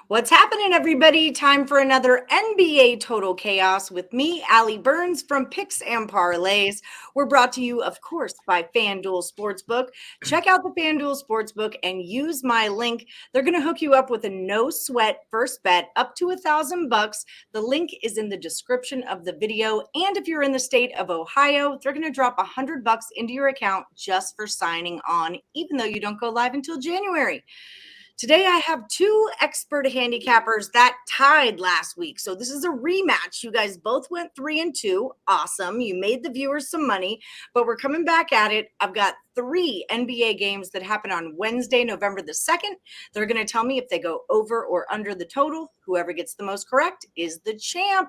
What's happening, everybody? Time for another NBA Total Chaos with me, Allie Burns from Picks and Parlays. We're brought to you, of course, by FanDuel Sportsbook. Check out the FanDuel Sportsbook and use my link. They're going to hook you up with a no-sweat first bet up to $1,000. The link is in the description of the video. And if you're in the state of Ohio, they're going to drop $100 into your account just for signing on, even though you don't go live until January. Today, I have two expert handicappers that tied last week. So this is a rematch. You guys both went 3-2. Awesome. You made the viewers some money, but we're coming back at it. I've got 3 NBA games that happen on Wednesday, November the 2nd. They're going to tell me if they go over or under the total. Whoever gets the most correct is the champ.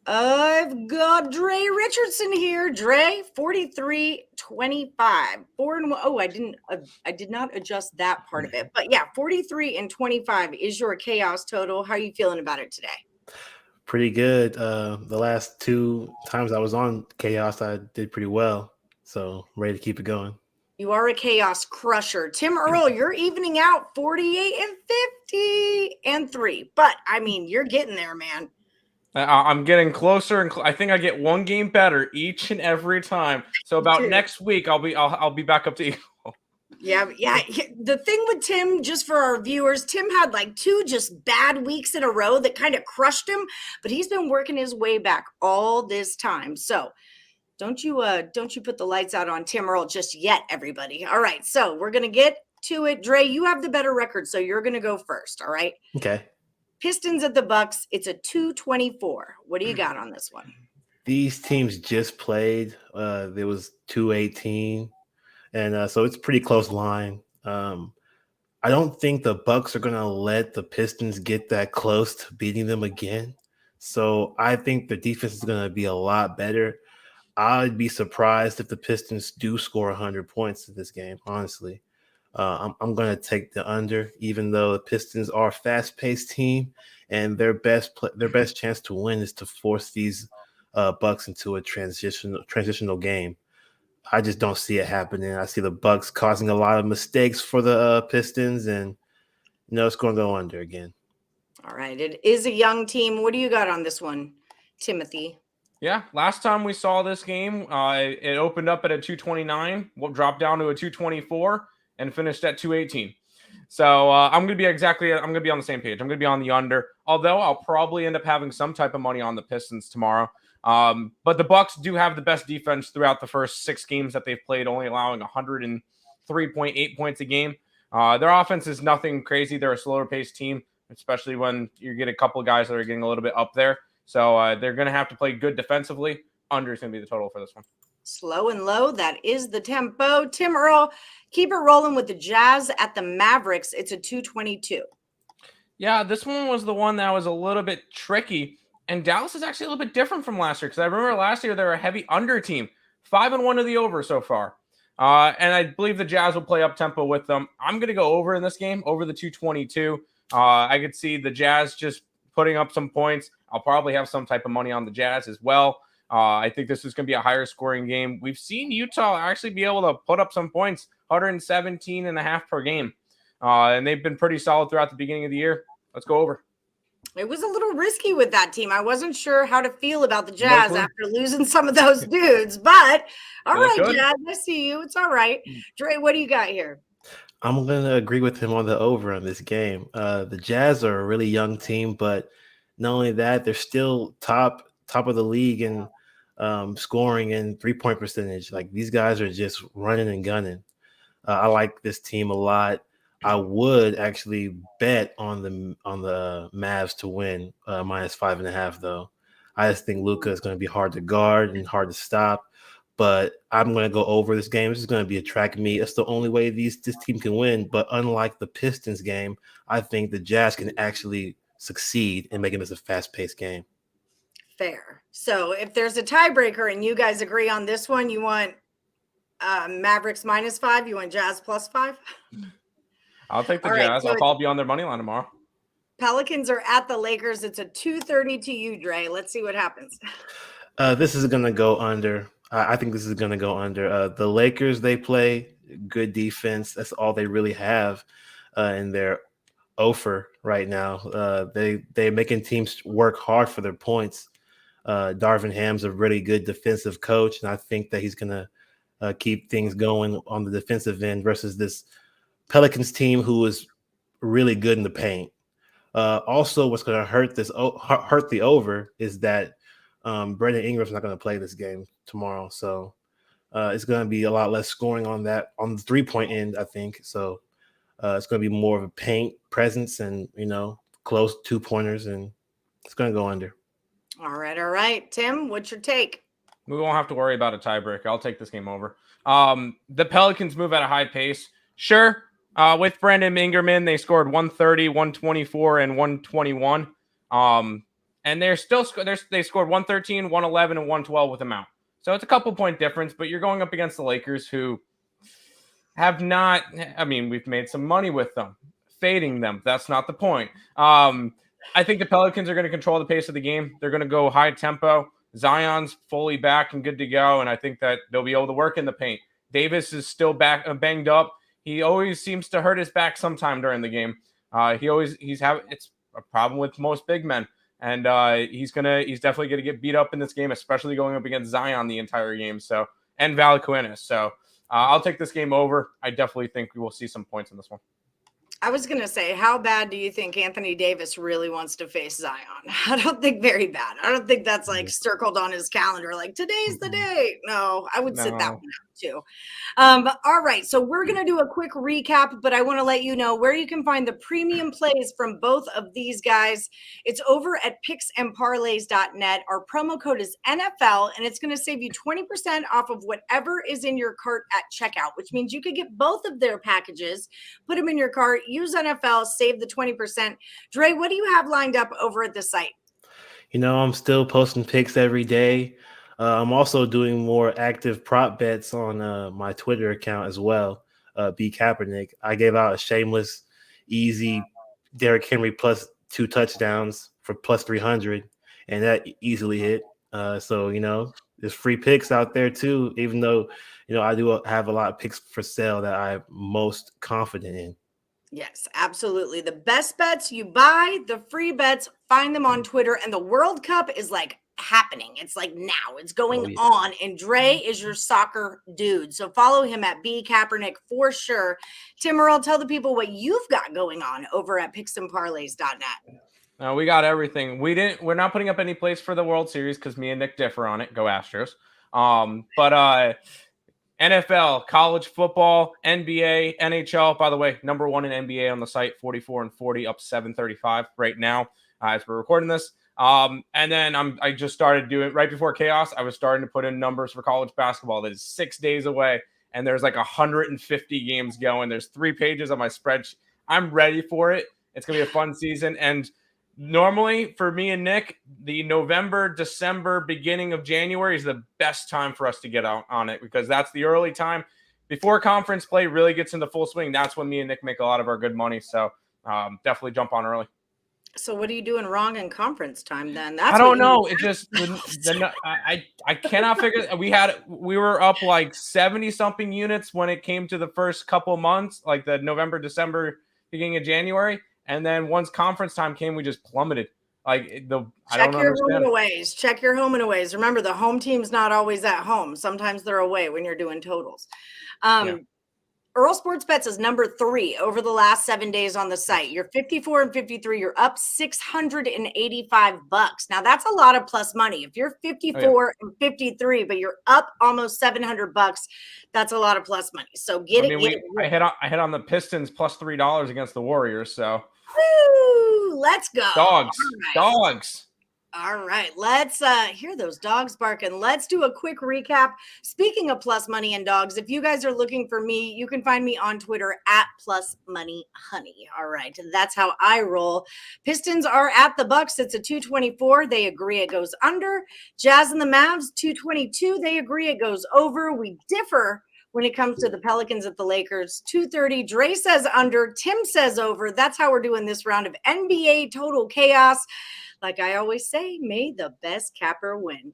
I've got Dre Richardson here. Dre, 43-25. 4-1. Oh, I did not adjust that part of it. But yeah, 43-25 is your chaos total. How are you feeling about it today? Pretty good. The last 2 times I was on chaos, I did pretty well. So I'm ready to keep it going. You are a chaos crusher. Tim Earle, you're evening out 48-50-3. But I mean, you're getting there, man. I'm getting closer, and I think I get one game better each and every time. So about next week, I'll be back up to equal. Yeah. The thing with Tim, just for our viewers, Tim had like 2 just bad weeks in a row that kind of crushed him, but he's been working his way back all this time. So don't you put the lights out on Tim Earle just yet, everybody. All right, so we're gonna get to it. Dre, you have the better record, so you're gonna go first. All right. Okay. Pistons at the Bucks. It's a 224. What do you got on this one? These teams just played. There was 218, and so it's a pretty close line. I don't think the Bucks are going to let the Pistons get that close to beating them again. So I think the defense is going to be a lot better. I'd be surprised if the Pistons do score 100 points in this game, honestly. I'm going to take the under, even though the Pistons are a fast-paced team, and their best chance to win is to force these Bucks into a transitional game. I just don't see it happening. I see the Bucks causing a lot of mistakes for the Pistons, and it's going to go under again. All right, it is a young team. What do you got on this one, Timothy? Yeah, last time we saw this game, it opened up at a 229, dropped down to a 224. And finished at 218. So I'm going to be on the same page. I'm going to be on the under, although I'll probably end up having some type of money on the Pistons tomorrow. But the Bucks do have the best defense throughout the first 6 games that they've played, only allowing 103.8 points a game. Their offense is nothing crazy. They're a slower paced team, especially when you get a couple of guys that are getting a little bit up there. So they're going to have to play good defensively. Under is going to be the total for this one. Slow and low. That is the tempo. Tim Earle, keep it rolling with the Jazz at the Mavericks. It's a 222. Yeah, this one was the one that was a little bit tricky. And Dallas is actually a little bit different from last year, because I remember last year they were a heavy under team. 5-1 to the over so far. And I believe the Jazz will play up tempo with them. I'm going to go over in this game, over the 222. I could see the Jazz just putting up some points. I'll probably have some type of money on the Jazz as well. I think this is going to be a higher scoring game. We've seen Utah actually be able to put up some points, 117.5 per game. And they've been pretty solid throughout the beginning of the year. Let's go over. It was a little risky with that team. I wasn't sure how to feel about the Jazz after losing some of those dudes. But all right, Jazz, I see you. It's all right. Dre, what do you got here? I'm going to agree with him on the over on this game. The Jazz are a really young team, but not only that, they're still top of the league in scoring and 3-point percentage. Like, these guys are just running and gunning. I like this team a lot. I would actually bet on the Mavs to win minus 5.5 though. I just think Luka is going to be hard to guard and hard to stop. But I'm going to go over this game. This is going to be a track meet. That's the only way this team can win. But unlike the Pistons game, I think the Jazz can actually succeed in making this a fast-paced game. Fair. So if there's a tiebreaker and you guys agree on this one, you want Mavericks minus 5, you want Jazz plus 5? I'll take the Jazz. I'll probably be on their money line tomorrow. Pelicans are at the Lakers. It's a 230 to you, Dre. Let's see what happens. This is going to go under. I think this is going to go under. The Lakers, they play good defense. That's all they really have in their over right now. They're making teams work hard for their points. Darvin Ham's a really good defensive coach, and I think that he's going to keep things going on the defensive end versus this Pelicans team who is really good in the paint. Also, what's going to hurt the over is that Brandon Ingram's not going to play this game tomorrow, so it's going to be a lot less scoring on the 3-point end, I think. So it's going to be more of a paint presence and close 2-pointers, and it's going to go under. All right, Tim, what's your take? We won't have to worry about a tiebreaker. I'll take this game over. The Pelicans move at a high pace. Sure. With Brandon Ingram in, they scored 130, 124, and 121. And they're still they scored 113, 111, and 112 with him out. So it's a couple point difference, but you're going up against the Lakers, who have not. I mean, we've made some money with them, fading them. That's not the point. I think the Pelicans are going to control the pace of the game. They're going to go high tempo. Zion's fully back and good to go, and I think that they'll be able to work in the paint. Davis is still banged up. He always seems to hurt his back sometime during the game. It's a problem with most big men, and he's definitely gonna get beat up in this game, especially going up against Zion the entire game. So and Valanciunas. So I'll take this game over. I definitely think we will see some points in this one. I was going to say, how bad do you think Anthony Davis really wants to face Zion? I don't think very bad. I don't think that's like circled on his calendar, like today's the day. No, I would sit that one out too. All right. So we're going to do a quick recap, but I want to let you know where you can find the premium plays from both of these guys. It's over at picksandparlays.net. Our promo code is NFL, and it's going to save you 20% off of whatever is in your cart at checkout, which means you could get both of their packages, put them in your cart, use NFL, save the 20%. Dre, what do you have lined up over at the site? I'm still posting picks every day. I'm also doing more active prop bets on my Twitter account as well, B Kaepernick. I gave out a shameless, easy Derrick Henry plus 2 touchdowns for plus 300, and that easily hit. So there's free picks out there too, even though, I do have a lot of picks for sale that I'm most confident in. Yes, absolutely. The best bets you buy, the free bets, find them on Twitter. And the World Cup is like happening. It's like now it's going on. And Dre is your soccer dude. So follow him at B Kaepernick for sure. Tim Earle, tell the people what you've got going on over at picksandparlays.net. No, we got everything. We're not putting up any plays for the World Series because me and Nick differ on it. Go Astros. But NFL, college football, NBA, NHL. By the way, number 1 in NBA on the site, 44-40, up 735 right now as we're recording this. And then I just started doing right before chaos. I was starting to put in numbers for college basketball. That is 6 days away, and there's like 150 games going. There's 3 pages on my spreadsheet. I'm ready for it. It's gonna be a fun season. And normally for me and Nick, the November, December, beginning of January is the best time for us to get out on it because that's the early time before conference play really gets into full swing. That's when me and Nick make a lot of our good money. So definitely jump on early. So what are you doing wrong in conference time then? I don't know. It just I cannot figure. We were up like 70 something units when it came to the first couple months, like the November, December, beginning of January. And then once conference time came, we just plummeted. I don't understand. Check your home and aways. Remember, the home team's not always at home. Sometimes they're away when you're doing totals. Earle Sports Bets is number 3 over the last 7 days on the site. You're 54-53. You're up $685. Now that's a lot of plus money. If you're 54-53, but you're up almost $700, that's a lot of plus money. So I hit on the Pistons plus $3 against the Warriors. So let's go. Dogs. All right, let's hear those dogs barking. Let's do a quick recap. Speaking of plus money and dogs, if you guys are looking for me, you can find me on Twitter at +moneyhoney. All right, that's how I roll. Pistons are at the Bucks. It's a 224. They agree it goes under. Jazz and the Mavs, 222. They agree it goes over. We differ when it comes to the Pelicans at the Lakers. 230. Dre says under. Tim says over. That's how we're doing this round of NBA Total Chaos. Like I always say, may the best capper win.